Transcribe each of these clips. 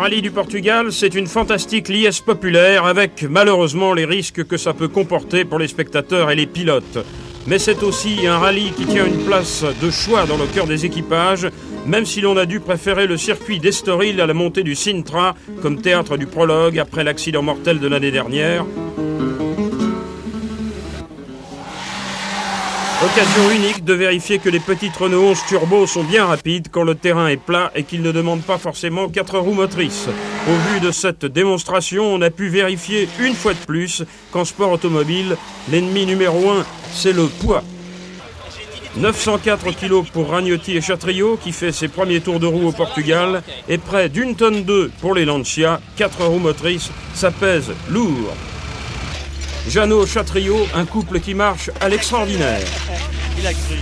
rallye du Portugal, c'est une fantastique liesse populaire avec malheureusement les risques que ça peut comporter pour les spectateurs et les pilotes. Mais c'est aussi un rallye qui tient une place de choix dans le cœur des équipages, même si l'on a dû préférer le circuit d'Estoril à la montée du Sintra comme théâtre du prologue après l'accident mortel de l'année dernière. Occasion unique de vérifier que les petites Renault 11 Turbo sont bien rapides quand le terrain est plat et qu'ils ne demandent pas forcément 4 roues motrices. Au vu de cette démonstration, on a pu vérifier une fois de plus qu'en sport automobile, l'ennemi numéro 1, c'est le poids. 904 kg pour Ragnotti et Chatriot qui fait ses premiers tours de roue au Portugal et près d'1,2 tonne pour les Lancia, 4 roues motrices, ça pèse lourd. Jeannot Chatriot, un couple qui marche à l'extraordinaire. Il a cru.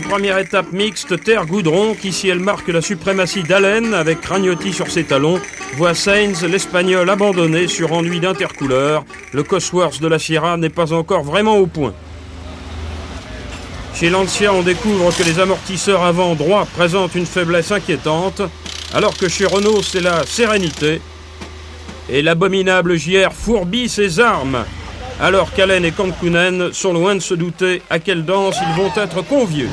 Première étape mixte terre-goudron qui, si elle marque la suprématie d'Allen avec Ragnotti sur ses talons, voit Sainz, l'Espagnol, abandonné sur ennui d'intercouleur. Le Cosworth de la Sierra n'est pas encore vraiment au point. Chez Lancia, on découvre que les amortisseurs avant droit présentent une faiblesse inquiétante, alors que chez Renault, c'est la sérénité. Et l'abominable JR fourbit ses armes, alors qu'Allen et Kankkunen sont loin de se douter à quelle danse ils vont être conviés.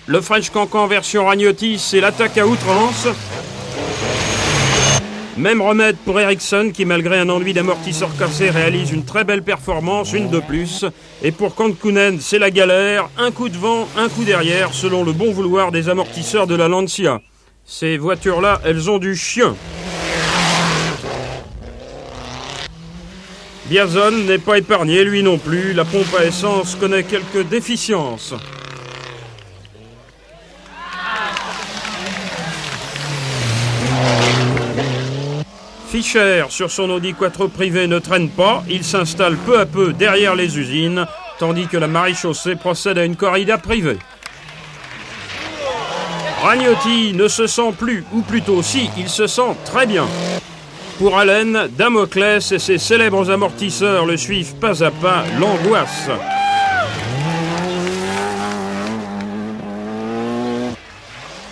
Le French Cancan version Ragnotti, c'est l'attaque à outrance. Même remède pour Ericsson qui, malgré un enduit d'amortisseur cassé, réalise une très belle performance, une de plus. Et pour Kankkunen, c'est la galère, un coup devant, un coup derrière, selon le bon vouloir des amortisseurs de la Lancia. Ces voitures-là, elles ont du chien. Biazon n'est pas épargné, lui non plus. La pompe à essence connaît quelques déficiences. Fischer, sur son Audi Quattro privé, ne traîne pas. Il s'installe peu à peu derrière les usines, tandis que la maréchaussée procède à une corrida privée. Ragnotti ne se sent plus, ou plutôt si, il se sent très bien. Pour Allen, Damoclès et ses célèbres amortisseurs le suivent pas à pas, l'angoisse.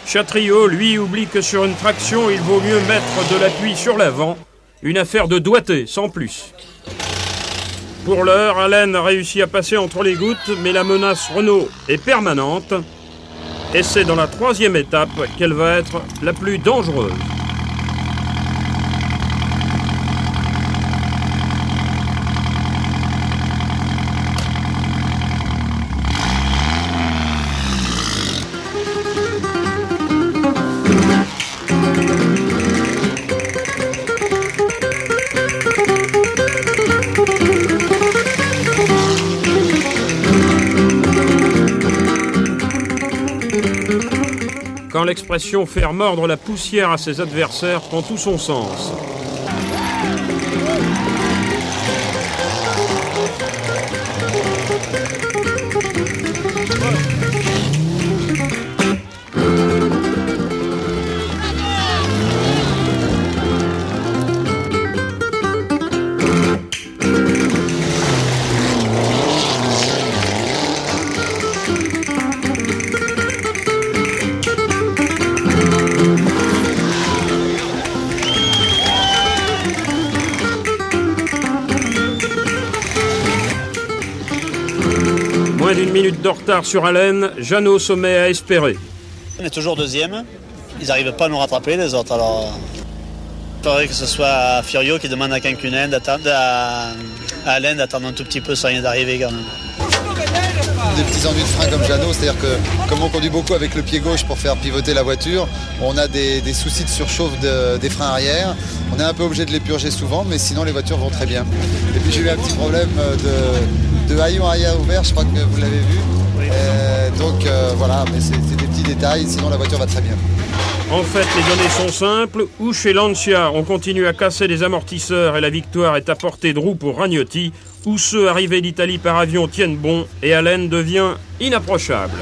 Chatriot, lui, oublie que sur une traction, il vaut mieux mettre de l'appui sur l'avant. Une affaire de doigté, sans plus. Pour l'heure, Allen a réussi à passer entre les gouttes, mais la menace Renault est permanente. Et c'est dans la troisième étape qu'elle va être la plus dangereuse. quand l'expression « faire mordre la poussière à ses adversaires » prend tout son sens. Moins d'une minute de retard sur Allen, Jeannot se met à espérer. On est toujours deuxième, ils n'arrivent pas à nous rattraper les autres, alors il faudrait que ce soit Furio qui demande à Kankkunen, à Allen d'attendre un tout petit peu sans rien d'arriver quand même. Des petits ennuis de frein comme Jeannot, c'est-à-dire que comme on conduit beaucoup avec le pied gauche pour faire pivoter la voiture, on a des soucis de surchauffe des freins arrière. On est un peu obligé de les purger souvent, mais sinon les voitures vont très bien. Et puis j'ai eu un petit problème de haillon arrière ouvert, je crois que vous l'avez vu. Donc voilà, mais c'est des petits détails, sinon la voiture va très bien. En fait, les données sont simples. Ou chez Lancia, on continue à casser les amortisseurs et la victoire est à portée de roue pour Ragnotti, ou ceux arrivés d'Italie par avion tiennent bon et Allen devient inapprochable.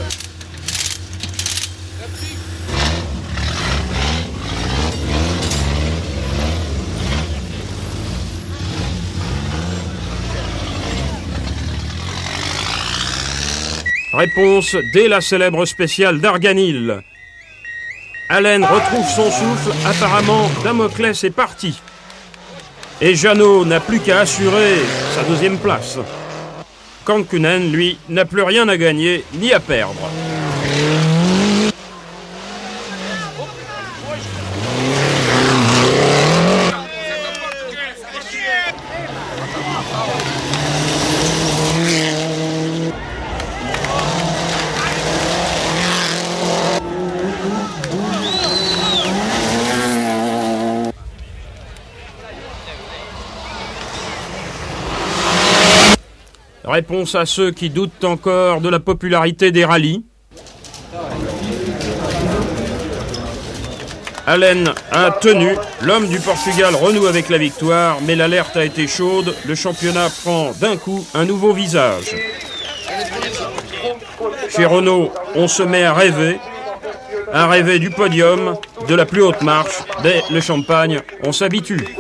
Réponse dès la célèbre spéciale d'Arganil. Allen retrouve son souffle, apparemment Damoclès est parti. Et Jeannot n'a plus qu'à assurer sa deuxième place. Kankkunen, lui, n'a plus rien à gagner ni à perdre. Réponse à ceux qui doutent encore de la popularité des rallyes. Allen a tenu, l'homme du Portugal renoue avec la victoire, mais l'alerte a été chaude, le championnat prend d'un coup un nouveau visage. Chez Renault, on se met à rêver du podium, de la plus haute marche, dès le champagne, on s'habitue.